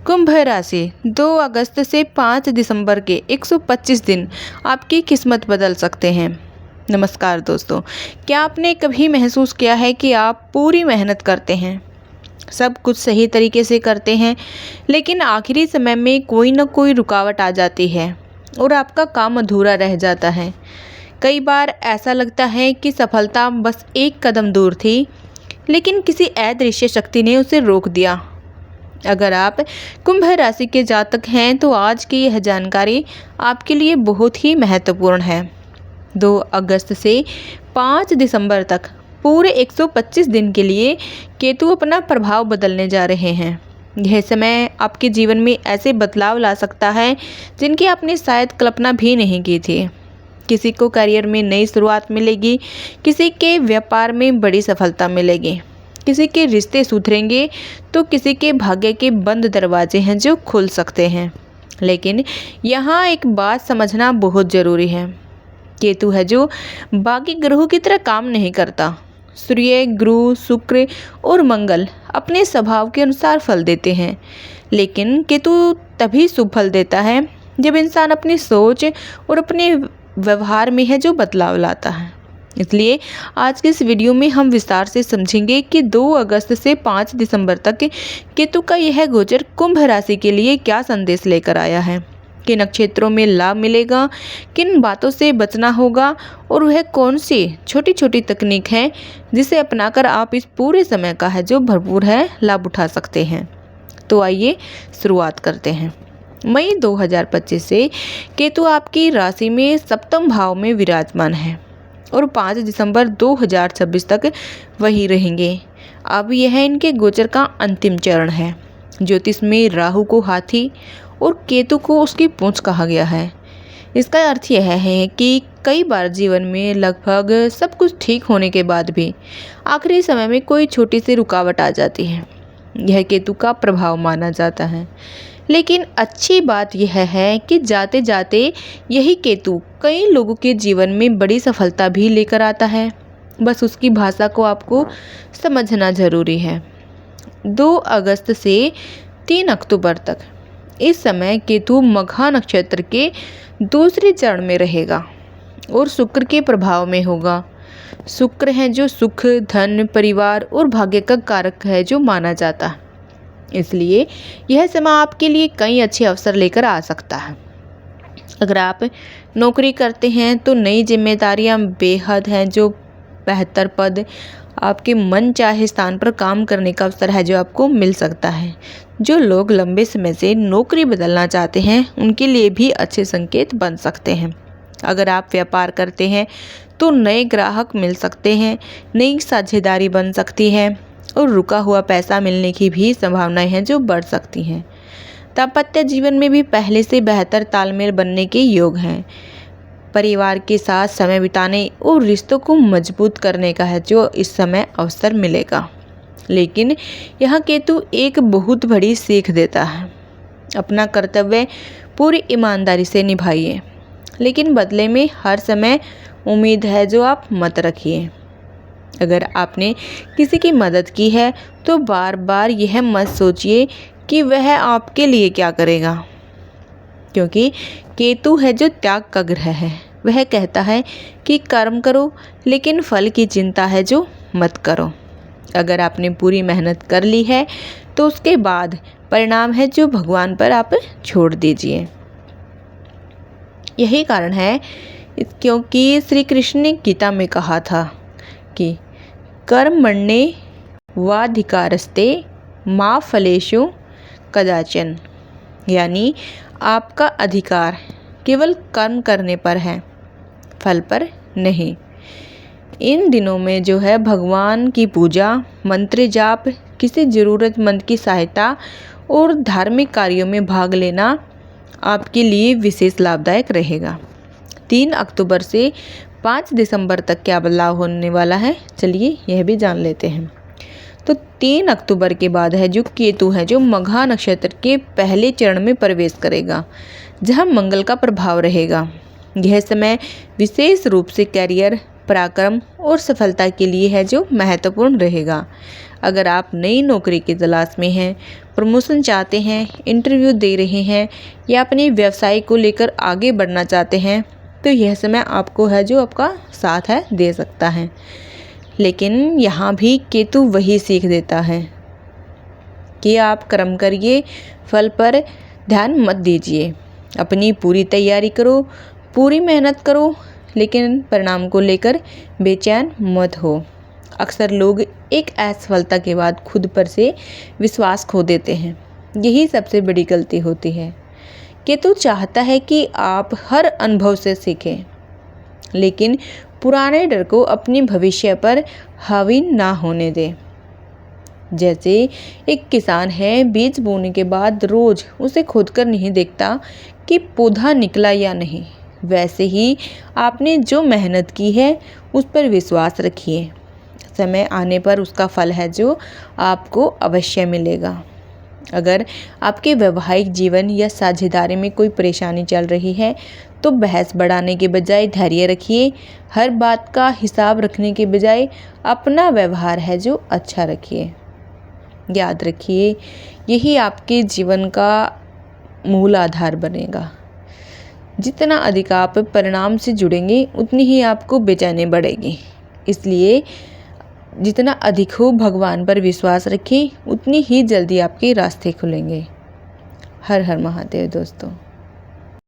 कुंभ राशि 2 अगस्त से 5 दिसंबर के 125 दिन आपकी किस्मत बदल सकते हैं। नमस्कार दोस्तों, क्या आपने कभी महसूस किया है कि आप पूरी मेहनत करते हैं, सब कुछ सही तरीके से करते हैं, लेकिन आखिरी समय में कोई न कोई रुकावट आ जाती है और आपका काम अधूरा रह जाता है। कई बार ऐसा लगता है कि सफलता बस एक कदम दूर थी, लेकिन किसी अदृश्य शक्ति ने उसे रोक दिया। अगर आप कुंभ राशि के जातक हैं तो आज की यह जानकारी आपके लिए बहुत ही महत्वपूर्ण है। 2 अगस्त से 5 दिसंबर तक पूरे 125 दिन के लिए केतु अपना प्रभाव बदलने जा रहे हैं। यह समय आपके जीवन में ऐसे बदलाव ला सकता है जिनकी आपने शायद कल्पना भी नहीं की थी। किसी को करियर में नई शुरुआत मिलेगी, किसी के व्यापार में बड़ी सफलता मिलेगी, किसी के रिश्ते सुधरेंगे तो किसी के भाग्य के बंद दरवाजे हैं जो खुल सकते हैं। लेकिन यहाँ एक बात समझना बहुत ज़रूरी है। केतु है जो बाकी ग्रहों की तरह काम नहीं करता। सूर्य, गुरु, शुक्र और मंगल अपने स्वभाव के अनुसार फल देते हैं, लेकिन केतु तभी शुभ फल देता है जब इंसान अपनी सोच और अपने व्यवहार में है जो बदलाव लाता है। इसलिए आज के इस वीडियो में हम विस्तार से समझेंगे कि 2 अगस्त से 5 दिसंबर तक केतु का यह गोचर कुंभ राशि के लिए क्या संदेश लेकर आया है, किन नक्षत्रों में लाभ मिलेगा, किन बातों से बचना होगा और वह कौन सी छोटी छोटी तकनीक है जिसे अपनाकर आप इस पूरे समय का है जो भरपूर है लाभ उठा सकते हैं। तो आइए शुरुआत करते हैं। मई 2025 से केतु आपकी राशि में सप्तम भाव में विराजमान है और 5 दिसंबर 2026 तक वही रहेंगे। अब यह इनके गोचर का अंतिम चरण है। ज्योतिष में राहु को हाथी और केतु को उसकी पूंछ कहा गया है। इसका अर्थ यह है कि कई बार जीवन में लगभग सब कुछ ठीक होने के बाद भी आखिरी समय में कोई छोटी सी रुकावट आ जाती है। यह केतु का प्रभाव माना जाता है। लेकिन अच्छी बात यह है कि जाते जाते यही केतु कई लोगों के जीवन में बड़ी सफलता भी लेकर आता है। बस उसकी भाषा को आपको समझना ज़रूरी है। 2 अगस्त से 3 अक्टूबर तक इस समय केतु मघा नक्षत्र के दूसरे चरण में रहेगा और शुक्र के प्रभाव में होगा। शुक्र है जो सुख, धन, परिवार और भाग्य का कारक है जो माना जाता है। इसलिए यह समय आपके लिए कई अच्छे अवसर लेकर आ सकता है। अगर आप नौकरी करते हैं तो नई जिम्मेदारियां बेहद हैं जो बेहतर पद, आपके मन चाहे स्थान पर काम करने का अवसर है जो आपको मिल सकता है। जो लोग लंबे समय से नौकरी बदलना चाहते हैं उनके लिए भी अच्छे संकेत बन सकते हैं। अगर आप व्यापार करते हैं तो नए ग्राहक मिल सकते हैं, नई साझेदारी बन सकती है और रुका हुआ पैसा मिलने की भी संभावनाएं हैं जो बढ़ सकती हैं। दाम्पत्य जीवन में भी पहले से बेहतर तालमेल बनने के योग हैं। परिवार के साथ समय बिताने और रिश्तों को मजबूत करने का है जो इस समय अवसर मिलेगा। लेकिन यहाँ केतु एक बहुत बड़ी सीख देता है। अपना कर्तव्य पूरी ईमानदारी से निभाइए, लेकिन बदले में हर समय उम्मीद है जो आप मत रखिए। अगर आपने किसी की मदद की है तो बार बार यह मत सोचिए कि वह आपके लिए क्या करेगा, क्योंकि केतु है जो त्याग का ग्रह है। वह कहता है कि कर्म करो, लेकिन फल की चिंता है जो मत करो। अगर आपने पूरी मेहनत कर ली है तो उसके बाद परिणाम है जो भगवान पर आप छोड़ दीजिए। यही कारण है क्योंकि श्री कृष्ण ने गीता में कहा था कि कर्मण्ये वाधिकारस्ते मा फलेषु कदाचन, यानी आपका अधिकार केवल कर्म करने पर है, फल पर नहीं। इन दिनों में जो है भगवान की पूजा, मंत्र जाप, किसी ज़रूरतमंद की सहायता और धार्मिक कार्यों में भाग लेना आपके लिए विशेष लाभदायक रहेगा। 3 अक्टूबर से 5 दिसंबर तक क्या बदलाव होने वाला है, चलिए यह भी जान लेते हैं। तो 3 अक्टूबर के बाद है जो केतु है जो मघा नक्षत्र के पहले चरण में प्रवेश करेगा, जहां मंगल का प्रभाव रहेगा। यह समय विशेष रूप से करियर, पराक्रम और सफलता के लिए है जो महत्वपूर्ण रहेगा। अगर आप नई नौकरी की तलाश में हैं, प्रमोशन चाहते हैं, इंटरव्यू दे रहे हैं या अपने व्यवसाय को लेकर आगे बढ़ना चाहते हैं, तो यह समय आपको है जो आपका साथ है दे सकता है। लेकिन यहाँ भी केतु वही सीख देता है कि आप कर्म करिए, फल पर ध्यान मत दीजिए। अपनी पूरी तैयारी करो, पूरी मेहनत करो, लेकिन परिणाम को लेकर बेचैन मत हो। अक्सर लोग एक असफलता के बाद खुद पर से विश्वास खो देते हैं। यही सबसे बड़ी गलती होती है। केतु चाहता है कि आप हर अनुभव से सीखें, लेकिन पुराने डर को अपने भविष्य पर हावी ना होने दें। जैसे एक किसान है, बीज बोने के बाद रोज उसे खोदकर नहीं देखता कि पौधा निकला या नहीं, वैसे ही आपने जो मेहनत की है उस पर विश्वास रखिए। समय आने पर उसका फल है जो आपको अवश्य मिलेगा। अगर आपके वैवाहिक जीवन या साझेदारी में कोई परेशानी चल रही है तो बहस बढ़ाने के बजाय धैर्य रखिए। हर बात का हिसाब रखने के बजाय अपना व्यवहार है जो अच्छा रखिए। याद रखिए, यही आपके जीवन का मूल आधार बनेगा। जितना अधिक आप परिणाम से जुड़ेंगे उतनी ही आपको बेचैनी बढ़ेगी। इसलिए जितना अधिक हो भगवान पर विश्वास रखें, उतनी ही जल्दी आपके रास्ते खुलेंगे। हर हर महादेव दोस्तों।